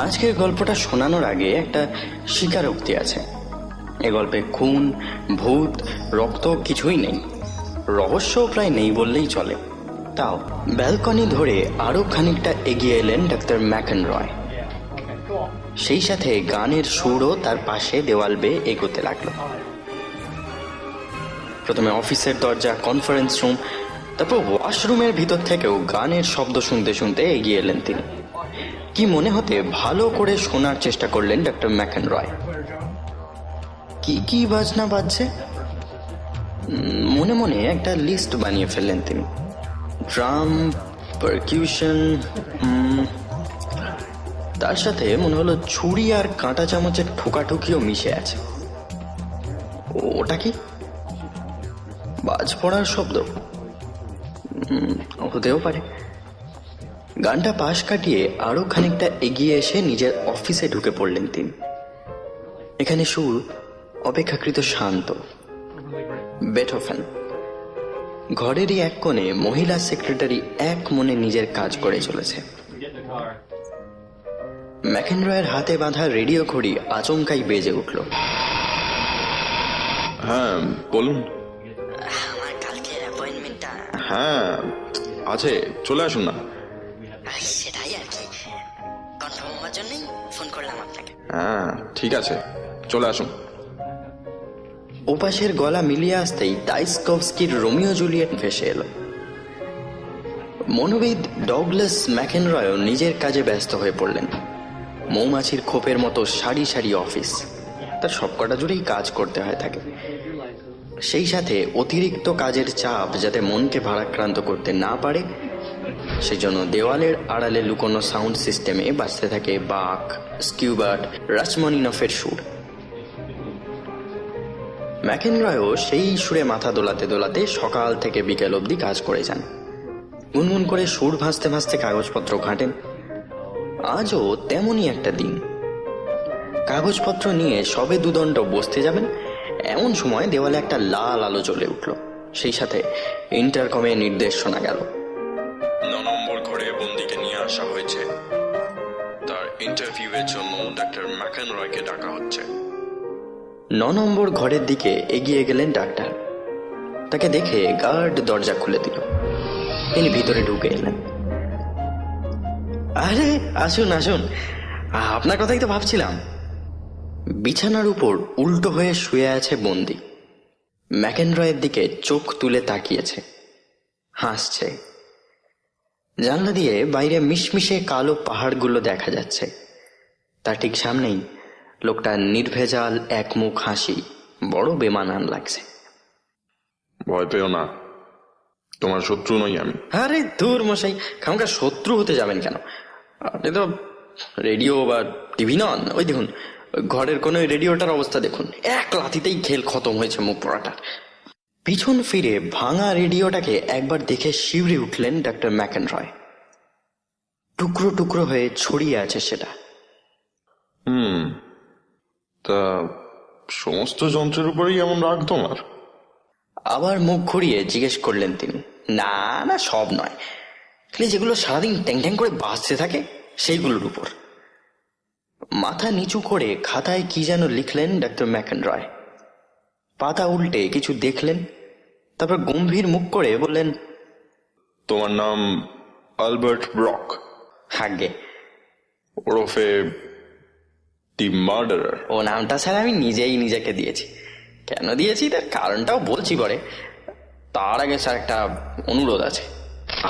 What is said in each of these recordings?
আজকের গল্পটা শোনানোর আগে একটা স্বীকারোক্তি আছে। এ গল্পে খুন, ভূত, রক্ত কিছুই নেই, রহস্যও প্রায় নেই বললেই চলে। তাও ব্যালকনি ধরে আরো খানিকটা এগিয়ে এলেন ডাক্তার ম্যাকেনরয়। সেই সাথে গানের সুরও তার পাশে দেওয়াল বেয়ে এগোতে লাগলো। প্রথমে অফিসের দরজা, কনফারেন্স রুম, তারপর ওয়াশরুমের ভিতর থেকেও গানের শব্দ শুনতে শুনতে এগিয়ে এলেন তিনি। কি মনে হতে ভালো করে শোনার চেষ্টা করলেন ডক্টর ম্যাকেনরয়। কি কি বাজনা বাজছে মনে মনে একটা লিস্ট বানিয়ে ফেললেন তিনি। ড্রাম, পারকিউশন, তার সাথে মনে হলো ছুরি আর কাঁটা চামচের ঠোকাঠুকিও মিশে আছে। ওটা কি? বাজ পড়ার শব্দ হতেও পারে। গানটা পাশ কাটিয়ে আরো খানিকটা এগিয়ে এসে নিজের অফিসে ঢুকে পড়লেন তিনি। এখানে সুর অপেক্ষাকৃত শান্ত। বেথোভেন। ঘরেরই এক কোণে মহিলা সেক্রেটারি এক মনে নিজের কাজ করে চলেছে। ম্যাকেনরয়ের হাতে বাঁধা রেডিও ঘড়ি আচমকাই বেজে উঠল। হ্যাঁ বলুন। আমার কালকের অ্যাপয়েন্টমেন্টটা। হ্যাঁ আছে, চলে আসুন না। সেটাই আর কি, কনফার্ম হওয়ার জন্যই ফোন করলাম আপনাকে। হ্যাঁ ঠিক আছে, চলে আসুন। ওপাশের গলা মিলিয়ে আসতেই তাইস্কভস্কির রোমিও জুলিয়েট ভেসে এলো। মনোবিদ ডগলাস ম্যাকেনরয়ও নিজের কাজে ব্যস্ত হয়ে পড়লেন। মৌমাছির খোপের মতো সারি সারি অফিস, তার সবকটা জুড়েই কাজ করতে হয় থাকে। সেই সাথে অতিরিক্ত কাজের চাপ যাতে মনকে ভারাক্রান্ত করতে না পারে, সেজন্য দেওয়ালের আড়ালে লুকোনো সাউন্ড সিস্টেমে বাজতে থাকে বাক, স্কিউবার্ট, রাচমানিনফের সুর। ম্যাকেনরয়ও সেই সুরে মাথা দোলাতে দোলাতে সকাল থেকে বিকেল অবধি কাজ করে যান। গুনগুন করে সুর ভাসতে ভাসতে কাগজপত্র ঘাঁটেন। আজও তেমনই একটা দিন। কাগজপত্র নিয়ে সবে দুদণ্ড বসতে যাবেন, এমন সময় দেওয়ালে একটা লাল আলো জ্বলে উঠল। সেই সাথে ইন্টারকমে নির্দেশ শোনা গেল। 9 নম্বর ঘরে বন্দিকে নিয়ে আসা হয়েছে। তার ইন্টারভিউয়ের জন্য ডাক্তার ম্যাকেনরয়কে ডাকা হচ্ছে। 9 নম্বর ঘরের দিকে এগিয়ে গেলেন ডাক্তার। তাকে দেখে গার্ড দরজা খুলে দিল। তিনি ভিতরে ঢুকে এলেন। আরে আসুন আসুন, আপনার কথাই তো ভাবছিলাম। বিছানার উপর উল্টো হয়ে শুয়ে আছে বন্দি। ম্যাকেনরয়ের দিকে চোখ তুলে তাকিয়েছে, হাসছে। জানলা দিয়ে বাইরে মিশমিশে কালো পাহাড়গুলো দেখা যাচ্ছে। তার ঠিক সামনেই লোকটার নির্ভেজাল একমুখ হাসি বড় বেমানান লাগছে। ভয় পেও না, তোমার শত্রু নই আমি। আরে দূর মশাই, খামকা শত্রু হতে যাবেন কেন? আপনি তো রেডিও বা টিভি নন। ওই দেখুন, ঘরের কোনো রেডিওটার অবস্থা দেখুন, এক লাথিতেই খেল খতম হয়েছে মুখ পড়াটার। পিছন ফিরে ভাঙা রেডিওটাকে একবার দেখে শিউরে উঠলেন ডাক্তার ম্যাকেনরয়। টুকরো টুকরো হয়ে ছড়িয়ে আছে সেটা। তা সমস্ত যন্ত্রের উপরেই এমন রাগ তোমার? আবার মুখ ঘুরিয়ে জিজ্ঞেস করলেন তিনি। না না, সব নয়, খালি যেগুলো সারাদিন ট্যাং ট্যাং করে বাজতে থাকে সেইগুলোর উপর। মাথা নিচু করে খাতায় কি যেন লিখলেন ডাক্তার ম্যাকেনরয়। পাতা উল্টে কিছু দেখলেন, তারপর গম্ভীর মুখ করে বললেন, তোমার নাম আলবার্ট ব্রক? হাগে। ওরফে দি মার্ডারার? ও নামটা স্যার আমি নিজেই নিজেকে দিয়েছি। কেন দিয়েছি তার কারণটাও বলছি পরে। তার আগে স্যার একটা অনুরোধ আছে।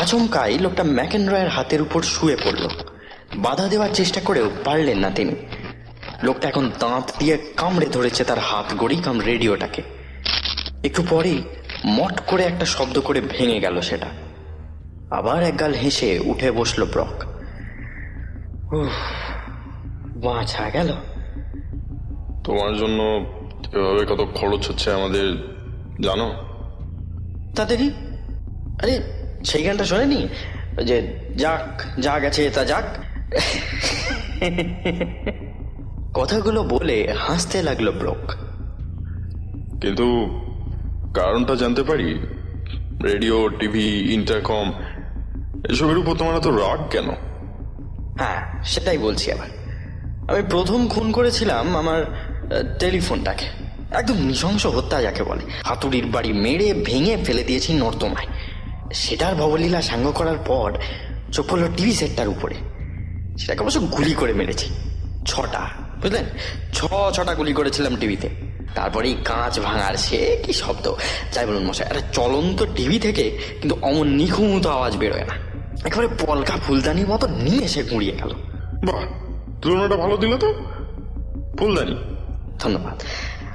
আচমকাই লোকটা ম্যাকেনরয়ের হাতের উপর শুয়ে পড়ল। বাধা দেওয়ার চেষ্টা করেও পারলেন না তিনি। লোকটা এখন দাঁত দিয়ে কামড়ে ধরেছে তার হাত গড়ি রেডিওটাকে। একটু পরেই মট করে একটা শব্দ করে ভেঙে গেল সেটা। আবার একগাল হেসে উঠে বসল ব্রক। বাঁচা গেল। তোমার জন্য এভাবে কত খরচ হচ্ছে আমাদের জানো? তাদেরই। আরে সেই গানটা শোনেনি যে যাক যা গেছে তা যাক? কথাগুলো বলে হাসতে লাগলো ব্রক। কিন্তু কারণটা জানতে পারি? রেডিও, টিভি, ইন্টারকম এসবের উপর তোমার এত রাগ কেন? হ্যাঁ সেটাই বলছি। আবার আমি প্রথম খুন করেছিলাম আমার টেলিফোনটাকে। একদম নৃশংস হত্যা যাকে বলে, হাতুড়ির বাড়ি মেরে ভেঙে ফেলে দিয়েছি নর্দমায়। সেটার ভবলীলা সাঙ্গ করার পর চোখ পড়ল টিভি সেটটার উপরে। সেটাকে অবশ্য গুলি করে মেরেছি, 6টা, বুঝলেন? ছটা গুলি করেছিলাম টিভিতে। তারপরে এই কাঁচ ভাঙার সে কি শব্দ, যাই বলুন মশাই, একটা চলন্ত টিভি থেকে কিন্তু অমন নিখুঁত আওয়াজ বেরোয় না, একেবারে পলকা ফুলদানির মতো নিমেষে গুঁড়িয়ে গেল। বাহ, তুলনাটা ভালো দিল তো। ফুলদানি। ধন্যবাদ।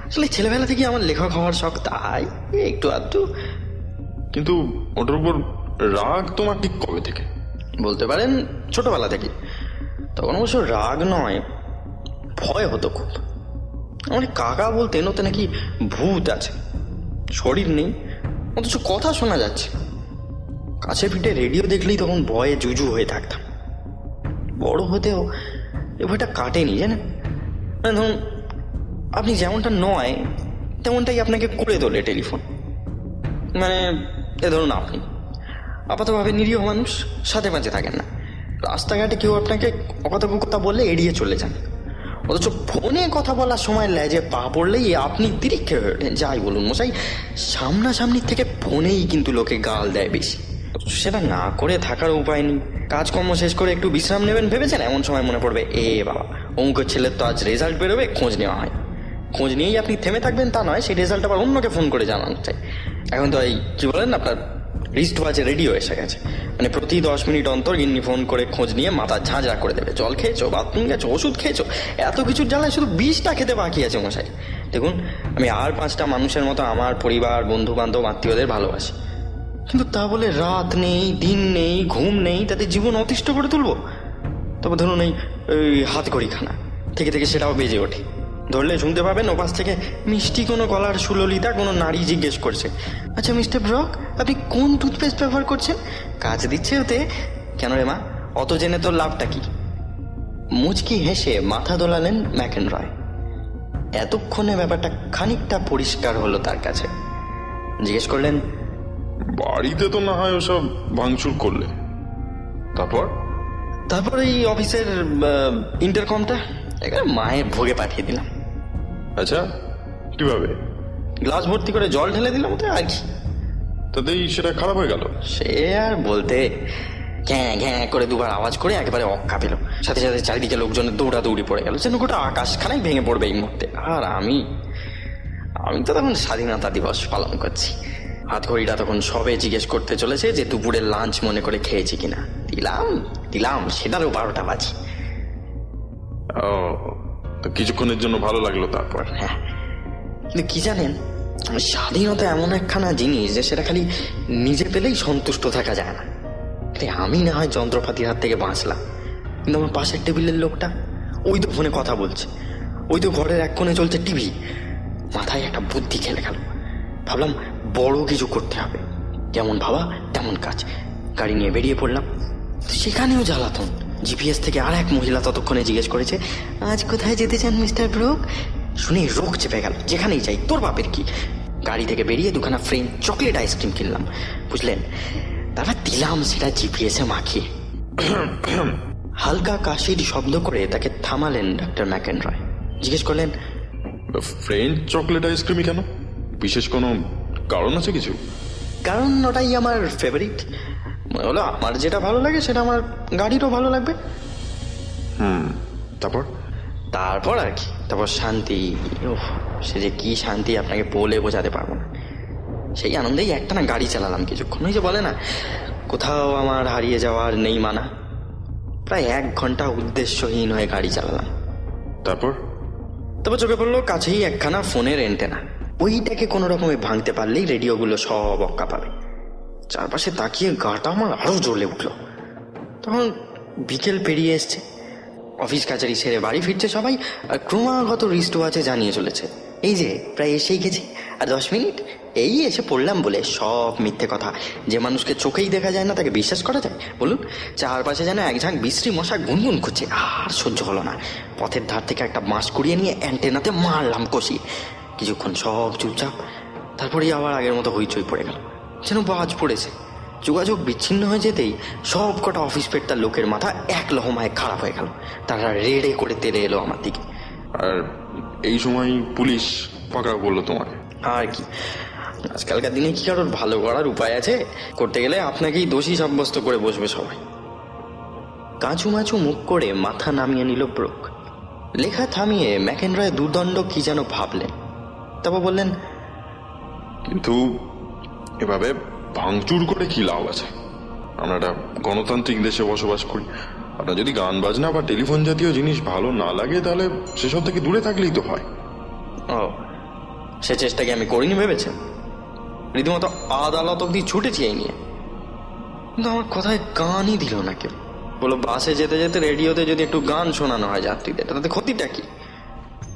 আসলে ছেলেবেলা থেকে আমার লেখক হওয়ার শখ, তাই একটু আধটু। কিন্তু ওটার উপর রাগ তোমার ঠিক কবে থেকে? বলতে পারেন ছোটবেলা থেকে। তখন অবশ্য রাগ নয়, ভয় হতো খুব। আমার কাকা বলতেন ওতে নাকি ভূত আছে, শরীর নেই অথচ কথা শোনা যাচ্ছে। কাছে পিঠে রেডিও দেখলেই তখন ভয়ে জুজু হয়ে থাকতাম। বড় হতেও এ ভয়টা কাটেনি, জানেন? মানে ধরুন আপনি যেমনটা নয় তেমনটাই আপনাকে করে তোলে টেলিফোন। মানে এ ধরুন আপনি আপাতভাবে নিরীহ মানুষ, সাথে মাঝে থাকেন না, রাস্তাঘাটে কেউ আপনাকে অকথোপকথা বললে এড়িয়ে চলে যান, অথচ ফোনে কথা বলার সময় লেজে পা পড়লেই আপনি তিরিক্ষে হয়ে ওঠেন। যাই বলুন মশাই, সামনাসামনির থেকে ফোনেই কিন্তু লোকে গাল দেয় বেশি। সেটা না করে থাকার উপায় নেই। কাজকর্ম শেষ করে একটু বিশ্রাম নেবেন ভেবেছেন, এমন সময় মনে পড়বে এ বাবা অমুকের ছেলের তো আজ রেজাল্ট বেরোবে, খোঁজ নেওয়া হয়। খোঁজ নিয়েই আপনি থেমে থাকবেন তা নয়, সেই রেজাল্ট আবার অন্যকে ফোন করে জানানো চাই। এখন তো এই কি বলেন আপনার রিস্ট ওয়াচে রেডিও এসে গেছে, মানে প্রতি 10 মিনিট অন্তর গিন্নি ফোন করে খোঁজ নিয়ে মাথা ঝাঁঝরা করে দেবে। জল খেয়েছো, বাথরুম গেছো, ওষুধ খেয়েছো, এত কিছুর জ্বালায় শুধু 20টা খেতে বাকি আছে মশাই। দেখুন আমি আর 5টা মানুষের মতো আমার পরিবার, বন্ধু বান্ধব, আত্মীয়দের ভালোবাসি, কিন্তু তা বলে রাত নেই, দিন নেই, ঘুম নেই, তাদের জীবন অতিষ্ঠ করে তুলবো? তবে ধরুন এই হাত ঘড়ি খানা থেকে থেকে সেটাও বেজে ওঠে। ধরলে শুনতে পাবেন ওপাশ থেকে মিষ্টি কোনো গলার সুললিতা কোনো নারী জিজ্ঞেস করছে, আচ্ছা মিস্টার ব্রক আপনি কোন টুথপেস্ট ব্যবহার করছেন, কাজ দিচ্ছে ওতে? কেন রে মা, অত জেনে তোর লাভটা কি? মুচকি হেসে মাথা দোলালেন ম্যাকেনরয়। এতক্ষণে ব্যাপারটা খানিকটা পরিষ্কার হলো তার কাছে। জিজ্ঞেস করলেন, বাড়িতে তো না হয় ওসব ভাঙচুর করলে, তারপর এই অফিসের ইন্টারকমটা এখানে মায়ের ভোগে পাঠিয়ে দিলাম। আচ্ছা, কিভাবে? গ্লাস ভর্তি করে জল ঢেলে দিলাম ওতে, আর কি। তাতেই সেটা খারাপ হয়ে গেল? সে আর বলতে, ঘ্যাঁ ঘ্যাঁ করে দুবার আওয়াজ করে একেবারে অক্কা পেল। সাথে সাথে চারিদিকে লোকজনের দৌড়াদৌড়ি পড়ে গেল, যেন গোটা আকাশখানাই ভেঙে পড়বে এই মুহূর্তে। আর আমি তো তখন স্বাধীনতা দিবস পালন করছি। হাত ঘড়িটা তখন সবে জিজ্ঞেস করতে চলেছে যে দুপুরের লাঞ্চ মনে করে খেয়েছি কিনা। দিলাম সেটারও 12টা বাজি। ও, তো কিছুক্ষণের জন্য ভালো লাগলো, তারপর? হ্যাঁ, কিন্তু কি জানেন, স্বাধীনতা এমন একখানা জিনিস যে সেটা খালি নিজে পেলেই সন্তুষ্ট থাকা যায় না। আমি না হয় যন্ত্রপাতির হাত থেকে বাঁচলাম, কিন্তু আমার পাশের টেবিলের লোকটা ওই তো ফোনে কথা বলছে, ওই তো ঘরের এক কোণে চলছে টিভি। মাথায় একটা বুদ্ধি খেলে গেল। ভাবলাম বড় কিছু করতে হবে, যেমন ভাবা তেমন কাজ। গাড়ি নিয়ে বেরিয়ে পড়লাম। সেখানেও জ্বালাতন। জিপিএস থেকে আর এক মহিলা ততক্ষণে জিজ্ঞেস করেছে, আজ কোথায় যেতে চান মিস্টার ব্রুক? শুনে রোগ চেপে গেল, যেখানেই যাই তোর বাপের কি। গাড়ি থেকে বেরিয়ে দুখানা ফ্রেঞ্চ চকলেট আইসক্রিম কিনলাম, বুঝলেন? তারপর দিলাম সেটা জিপিএস এ মাখিয়ে। হালকা কাশির শব্দ করে তাকে থামালেন ডাক্তার ম্যাকেনরয়। জিজ্ঞেস করলেন, ফ্রেঞ্চ চকলেট আইসক্রিমই কেন? বিশেষ কোনো কারণ আছে কিছু? কারণ ওটাই আমার ফেভারিট। মনে হলো আমার যেটা ভালো লাগে সেটা আমার গাড়িরও ভালো লাগবে। তারপর আর কি, তারপর শান্তি। সে যে কি শান্তি আপনাকে বলে বোঝাতে পারবো না। সেই আনন্দেই একটানা গাড়ি চালালাম কিছুক্ষণ। ওই যে বলে না, কোথাও আমার হারিয়ে যাওয়ার নেই মানা। প্রায় 1 ঘন্টা উদ্দেশ্যহীন হয়ে গাড়ি চালালাম। তারপর চোখে পড়লো কাছেই একখানা ফোনের এন্টেনা। ওইটাকে কোনো রকমে ভাঙতে পারলেই রেডিওগুলো সব অক্কা পাবে। চারপাশে তাকিয়ে গাটা আমার আরো জ্বলে উঠলো। তখন বিকেল পেরিয়ে এসছে, অফিস কাচারি ছেড়ে বাড়ি ফিরছে সবাই, আর ক্রমাগত রিস্ট ওয়াচে জানিয়ে চলেছে, এই যে প্রায় এসেই গেছি, আর 10 মিনিট এই এসে পড়লাম বলে। সব মিথ্যে কথা। যে মানুষকে চোখেই দেখা যায় না তাকে বিশ্বাস করা যায় বলুন? চারপাশে যেন এক ঝাঁক বিশ্রী মশা গুনগুন করছে। আর সহ্য হলো না। পথের ধার থেকে একটা বাঁশ কুড়িয়ে নিয়ে অ্যান্টেনাতে মারলাম কষি। কিছুক্ষণ সব চুপচাপ, তারপরেই আবার আগের মতো হইচই পড়ে গেল, যেন বাজ পড়েছে। যোগাযোগ বিচ্ছিন্ন হয়ে যেতেই সব কটা অফিস পেটটার লোকের মাথা এক লহমায় খারাপ হয়ে গেল। তারা রেড়ে করে তেড়ে এলো আমার দিকে। আর এই সময় পুলিশ পাকড়াও করলো তোমাকে? আর কি, আজকালকার দিনে কি কারোর ভালো করার উপায় আছে? করতে গেলে আপনাকেই দোষী সাব্যস্ত করে বসবে সবাই। কাঁচু মাচু মুখ করে মাথা নামিয়ে নিল ব্রুক। লেখা থামিয়ে ম্যাকেনরয় দুর্দণ্ড কি যেন ভাবলেন, তারপর বললেন, কিন্তু এভাবে ভাঙচুর করে কি লাভ আছে? আমরা একটা গণতান্ত্রিক দেশে বসবাস করি। আপনার যদি গান বাজনা বা টেলিফোন জাতীয় জিনিস ভালো না লাগে তাহলে সেসব থেকে দূরে থাকলেই তো হয়। ও, সে চেষ্টা কি আমি করিনি ভেবেছেন? রীতিমতো আদালত অব্দি ছুটেছি এই নিয়ে, কিন্তু আমার কথায় কানই দিল না কেউ। বলো, বাসে যেতে যেতে রেডিওতে যদি একটু গান শোনানো হয় যাত্রীদের, তাতে ক্ষতিটা কি?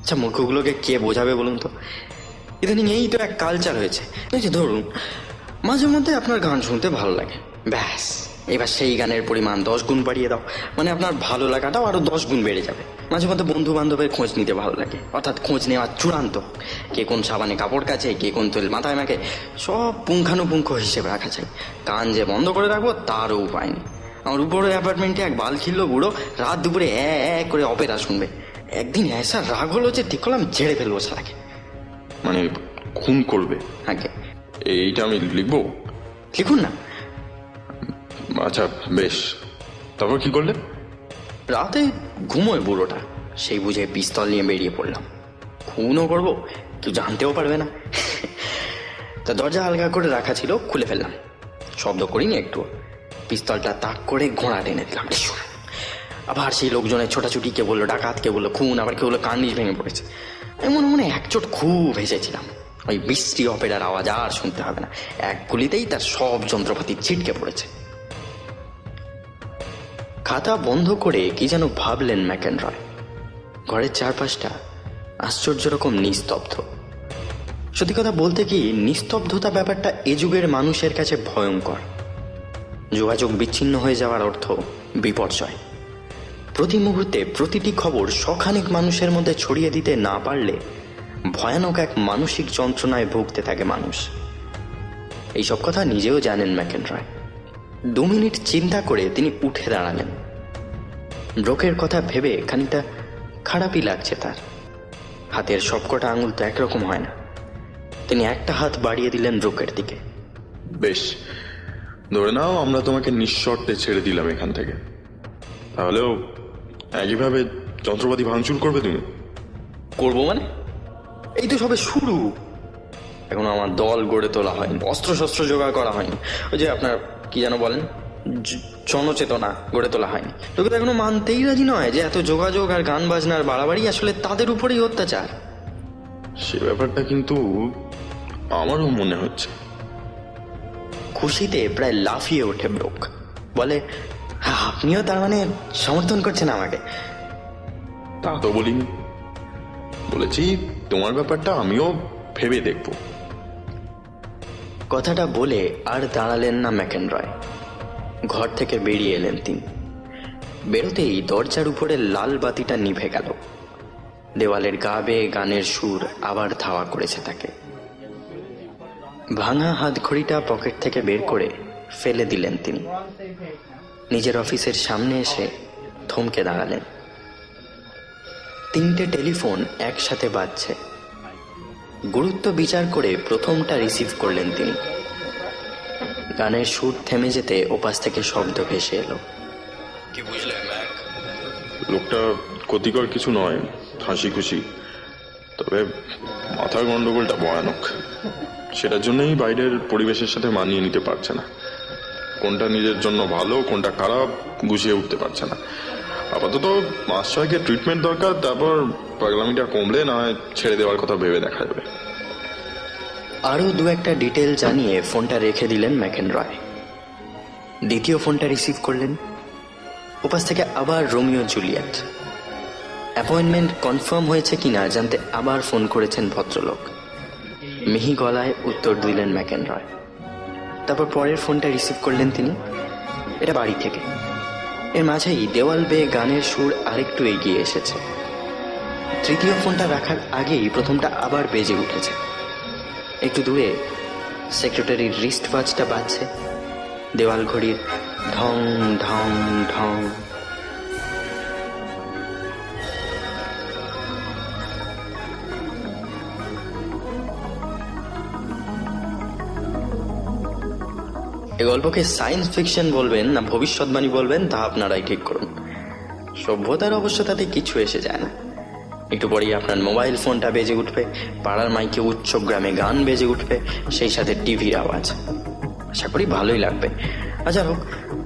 আচ্ছা, মূর্খগুলোকে কে বোঝাবে বলুন তো? ইদানিং এই তো এক কালচার হয়েছে, এই যে ধরুন মাঝে মধ্যে আপনার গান শুনতে ভালো লাগে, ব্যাস এবার সেই গানের পরিমাণ 10 গুণ বাড়িয়ে দাও, মানে আপনার ভালো লাগাটাও আরো 10 গুণ বেড়ে যাবে। মাঝে মধ্যে বন্ধু বান্ধবের খোঁজ নিতে ভালো লাগে, অর্থাৎ খোঁজ নেওয়া চূড়ান্ত। কে কোন সাবানে কাপড় কাচে, কে কোন তেল মাথায় মাখে, সব পুঙ্খানুপুঙ্খ হিসেবে রাখা চাই। কান যে বন্ধ করে রাখবো তারও উপায় নেই। আমার উপরে অ্যাপার্টমেন্টে এক বাল খিল্লো বুড়ো রাত দুপুরে করে অপেরা শুনবে। একদিন এসা রাগ হলো যে ঠিক করলাম ঝেড়ে ফেলবো সারাকে। মানে খুন করবে? আগে এইটা আমি লিখবো? লিখুন না। আচ্ছা বেশ, তারপর কি করলে? রাতে ঘুমোয় বুড়োটা, সেই বুঝে পিস্তল নিয়ে বেরিয়ে পড়লাম। খুনও করবো, কেউ জানতেও পারবে না। তা দরজা হালকা করে রাখা ছিল, খুলে ফেললাম। শব্দ করিনি একটু। পিস্তলটা তাক করে ঘোড়া টেনে দিলাম। আবার সেই লোকজনের ছোটাছুটি, কে বললো ডাকাত, কে বললো খুন, আবার কে বললো কার্নিশ ভেঙে পড়েছে। আমি মনে মনে একচোট খুব হেসেছিলাম। ওই বৃষ্টি অপেরার আওয়াজ আর শুনতে হবে না, এক গুলিতেই তার সব যন্ত্রপাতি ছিটকে পড়েছে। খাতা বন্ধ করে কি যেন ভাবলেন ম্যাকেনরয়। ঘরের চারপাশটা আশ্চর্য রকম নিস্তব্ধ। সত্যি কথা বলতে কি, নিস্তব্ধতা ব্যাপারটা এ যুগের মানুষের কাছে ভয়ঙ্কর। যোগাযোগ বিচ্ছিন্ন হয়ে যাওয়ার অর্থ বিপর্যয়। প্রতি মুহূর্তে প্রতিটি খবর শখানেক মানুষের মধ্যে ছড়িয়ে দিতে না পারলে ভয়ানক এক মানসিক যন্ত্রণায় ভুগতে থাকে মানুষ। এইসব কথা নিজেও জানেন ম্যাকেনরয়। 2 মিনিট চিন্তা করে তিনি উঠে দাঁড়ালেন। ব্রোকের কথা ভেবে খানিকটা খারাপই লাগছে তার। হাতের সবকটা আঙুল তো একরকম হয় না। তিনি একটা হাত বাড়িয়ে দিলেন ব্রোকের দিকে। বেশ, ধরে নাও আমরা তোমাকে নিঃশর্তে ছেড়ে দিলাম এখান থেকে, তাহলেও একইভাবে যন্ত্রপাতি ভাঙচুর করবে তুমি? করবো মানে? এই তো সবে শুরু। এখন আমার দল গড়ে তোলা হয়নি, অস্ত্র শস্ত্র জোগাড় করা হয়নি, ওই যে আপনার কি যেন বলেন, জনচেতনা গড়ে তোলা হয়নি। লোকে তো এখনো মানতেই রাজি নয় যে এত যোগাযোগ আর গান বাজনার বাড়াবাড়ি আসলে তাদের উপরেই অত্যাচার। সে ব্যাপারটা কিন্তু আমারও মনে হচ্ছে। খুশিতে প্রায় লাফিয়ে ওঠে ব্রোক। বলে, আপনিও তার মানে সমর্থন করছেন আমাকে? তা তো বলিনি, বলেছি তোমার ব্যাপারটা আমিও ভেবে দেখব। কথাটা বলে আর দাঁড়ালেন না ম্যাকেনরয়। ঘর থেকে বেরিয়ে এলেন তিনি। বেরোতেই দরজার উপরে লাল বাতিটা নিভে গেল। দেওয়ালের গা বেয়ে গানের সুর আবার ধাওয়া করেছে তাকে। ভাঙা হাত ঘড়িটা পকেট থেকে বের করে ফেলে দিলেন তিনি। নিজের অফিসের সামনে এসে থমকে দাঁড়ালেন। 3টে টেলিফোন একসাথে বাজছে। গুরুত্ব বিচার করে প্রথমটা রিসিভ করলেন তিনি। গানের সুর থেমে যেতে ওপাশ থেকে শব্দ ভেসে এলো। কি বুঝলে ম্যাক? লোকটা ক্ষতিকর কিছু নয়, হাসি খুশি, তবে মাথার গন্ডগোলটা ভয়ানক। সেটার জন্যই বাইরের পরিবেশের সাথে মানিয়ে নিতে পারছে না। কোনটা নিজের জন্য ভালো, কোনটা খারাপ গুছিয়ে উঠতে পারছে না। আপাতত মাস 6 ট্রিটমেন্ট দরকার, তারপর পাগলামিটা কমলে না ছেড়ে দেওয়ার কথা ভেবে দেখা যাবে। আরও 2-একটা ডিটেল জানিয়ে ফোনটা রেখে দিলেন ম্যাকেনরয়। দ্বিতীয় ফোনটা রিসিভ করলেন। ওপাশ থেকে আবার রোমিও জুলিয়েট। অ্যাপয়েন্টমেন্ট কনফার্ম হয়েছে কিনা জানতে আবার ফোন করেছেন ভদ্রলোক। মিহি গলায় উত্তর দিলেন ম্যাকেনরয়। তারপর পরের ফোনটা রিসিভ করলেন তিনি। এটা বাড়ি থেকে। এর মাঝেই দেওয়াল বেয়ে গানের সুর আরেকটু এগিয়ে এসেছে। তৃতীয় ফোনটা রাখার আগেই প্রথমটা আবার বেজে উঠেছে। একটু দূরে সেক্রেটারির রিস্ট ওয়াচটা বাজছে। দেওয়াল ঘড়ির ঢং ঢং ঢং। এ গল্পকে সায়েন্স ফিকশন বলবেন না ভবিষ্যৎবাণী বলবেন তা আপনারাই ঠিক করুন। সভ্যতার অবশ্য তাতে কিছু এসে যায় না। একটু পরেই আপনার মোবাইল ফোনটা বেজে উঠবে, পাড়ার মাইকে উচ্চগ্রামে গান বেজে উঠবে, সেই সাথে টিভির আওয়াজ। আশা করি ভালোই লাগবে। আচ্ছা হোক,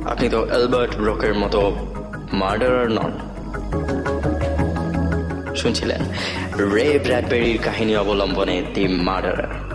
আপনি তো অ্যালবার্ট ব্রোকের মতো মার্ডারার নন। শুনছিলেন রে ব্র্যাডবেরির কাহিনী অবলম্বনে দি মার্ডারার।